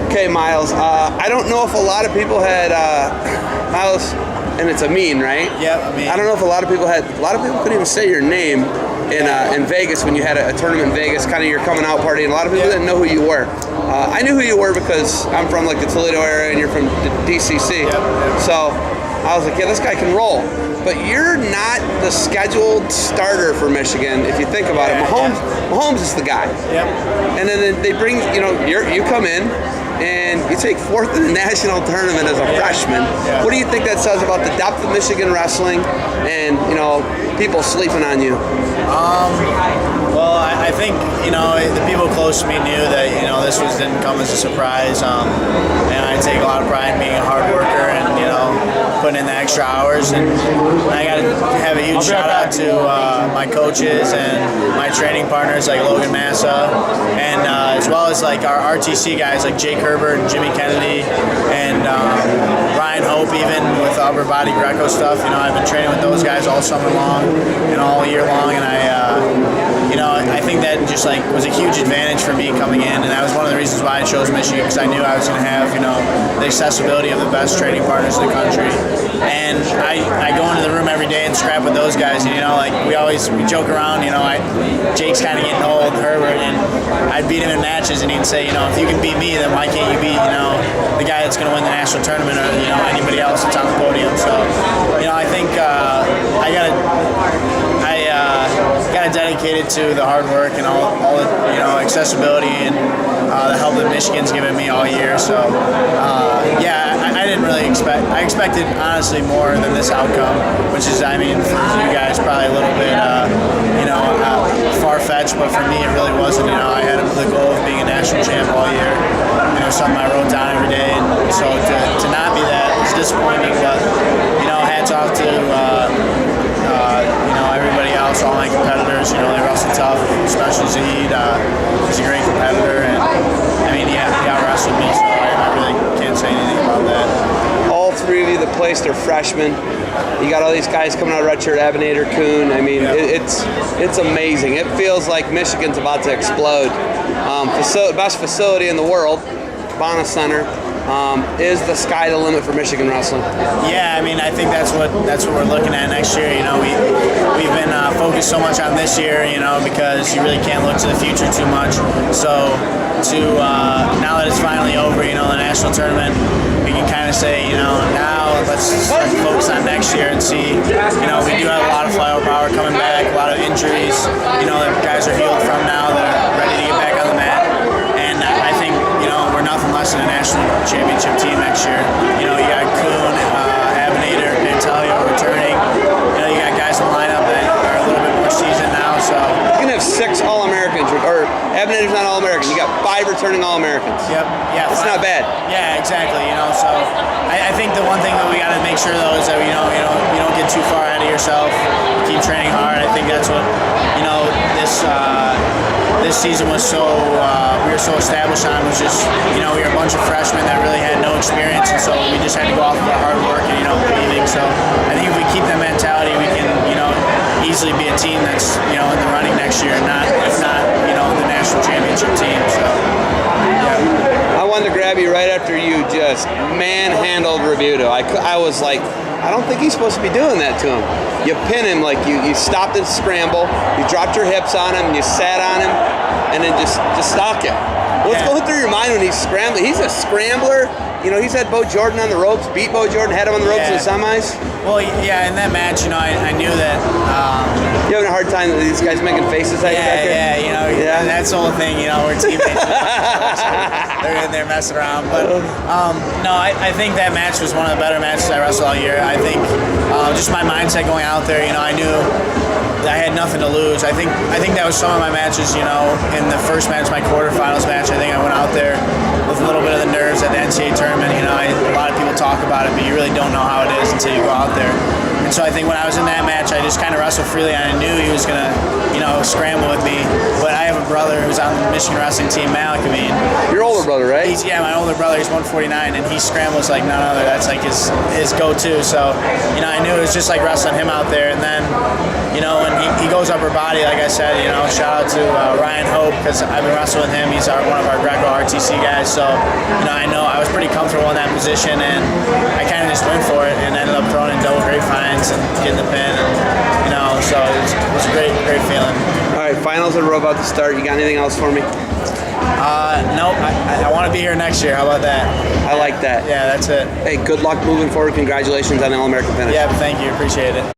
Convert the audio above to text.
Okay, Miles. I don't know if a lot of people had Miles, and it's Amine, right? Yep, Amine. I don't know if a lot of people couldn't even say your name in Vegas when you had a tournament in Vegas, kind of your coming out party, and a lot of people didn't know who you were. I knew who you were because I'm from like the Toledo area, and you're from DCC. Yep. So I was like, yeah, this guy can roll. But you're not the scheduled starter for Michigan if you think about it. Mahomes is the guy. Yep. And then they bring, you come in and you take fourth in the national tournament as a freshman. Yeah. What do you think that says about the depth of Michigan wrestling and, people sleeping on you? Well, I think, the people close to me knew that, this didn't come as a surprise. And I take a lot of pride in being a hard worker and, putting in the extra hours. And I got to have a huge shout out to my coaches and my training partners like Logan Massa, and as well as like our RTC guys like Jake Herbert and Jimmy Kennedy and Ryan Hope, even with upper body Greco stuff. I've been training with those guys all summer long and all year long, and I think that just was a huge advantage for me coming in, and that was one of the reasons why I chose Michigan, because I knew I was going to have the accessibility of the best training partners in the country. And I go into the room every day and scrap with those guys, and we joke around. Jake's kind of getting old, Herbert, and I'd beat him in matches, and he'd say, if you can beat me, then why can't you beat the guy that's going to win the national tournament or anybody else that's on the podium? So I think I got dedicated to the hard work and all the accessibility and the help that Michigan's given me all year. So I didn't really expect. I expected honestly more than this outcome, which is, for you guys probably a little bit far-fetched, but for me it really wasn't. I had the goal of being a national champ all year. Something I wrote down every day, and so to not be that is disappointing. But hats off to everybody else, all my competitors. They wrestle tough, especially Zahid. He's a great competitor, and he out-wrestled me, so I really can't say anything about that. All three of you that placed are freshmen. You got all these guys coming out of redshirt, Abinator, Kuhn. It's amazing. It feels like Michigan's about to explode. Best facility in the world, Bonna Center. Is the sky the limit for Michigan wrestling? Yeah, I think that's what we're looking at next year. We've been focused so much on this year, because you really can't look to the future too much. So now that it's finally over, the national tournament, we can kind of say, now let's start to focus on next year and see. We do have a lot of flyover power coming back, a lot of injuries. That guys are healed from now that are ready to get back on the mat. And I think we're nothing less than a national championship team next year. You got Kuhn, Abinator, Pantaleo returning. You got guys in the lineup that are a little bit more seasoned now. So you can have 6 All-Americans, or Abinator's not All-American. You got 5 returning All-Americans. Yep. Yeah. It's not bad. Yeah, exactly. So I think the one thing that we got to make sure though is that we don't get too far ahead of yourself. Keep training hard. I think that's what this season was we were so established on, was just we were a bunch of freshmen that really had no experience, and so we just had to go off of our hard work and believing. So I think if we keep that mentality, we can easily be a team that's in the running next year, and if not the national championship team. So I wanted to grab you right after you just manhandled Rebuto. I was like, I don't think he's supposed to be doing that to him. You pin him, like you stopped the scramble, you dropped your hips on him, you sat on him, and then just stalk him. What's going through your mind when he's scrambling? He's a scrambler. He's had Bo Jordan on the ropes, beat Bo Jordan, had him on the ropes in the semis. Well, yeah, in that match, I knew that. You having a hard time with these guys making faces at you back there? Yeah, that's the whole thing, we're teammates. They're in there messing around. But, no, I think that match was one of the better matches I wrestled all year. I think just my mindset going out there, I knew I had nothing to lose. I think that was some of my matches, in the first match, my quarterfinals match, I think I went out there with a little bit of the nerves at the NCAA tournament. A lot of people talk about it, but you really don't know how it is until you go out there. And so I think when I was in that match, I just kind of wrestle freely. And I knew he was gonna, scramble with me. But I have a brother who's on the Michigan wrestling team, Amine. Your older brother, right? My older brother. He's 149, and he scrambles like none other. That's like his go-to. So, I knew it was just like wrestling him out there. And then, when he goes upper body, like I said, shout out to Ryan Hope, because I've been wrestling with him. He's one of our Greco RTC guys. So, I know I was pretty comfortable in that position, and I kind of just went for it and ended up throwing in double grapevines and getting the pin. And, so it was a great feeling. All right, finals are about to start. You got anything else for me? Nope. I want to be here next year. How about that? I like that. Yeah, that's it. Hey, good luck moving forward. Congratulations on the All-American finish. Yeah, thank you. Appreciate it.